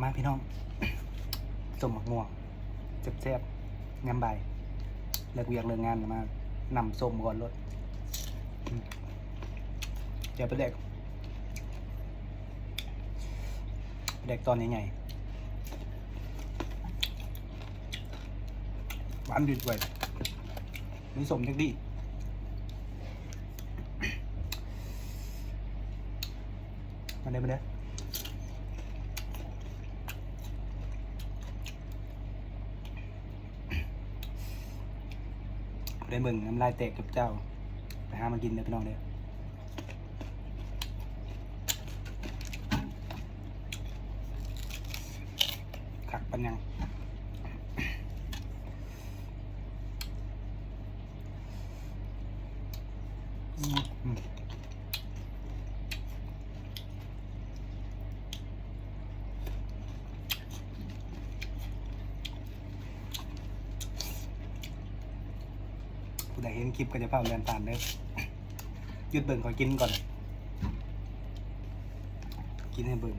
มาพี่น้องสมหมักม่วงแซ่บๆงามใบเลิกเวียกเลิกงานมานำส้มก่อนรถเดี๋ยวไปเด็กตอนใหญ่ๆหวานดีด้วยมีสมจักดีมาเด้อได้เบิ่งน้ำลายแตกกับเจ้าไปหามากินเด้อพี่น้องเด้อขักปัญญังผู้ใดเห็นคลิปก็จะเผาเรือนผ่านเด้อหยุดเบิ่งขอกินก่อนกินให้เบิ่ง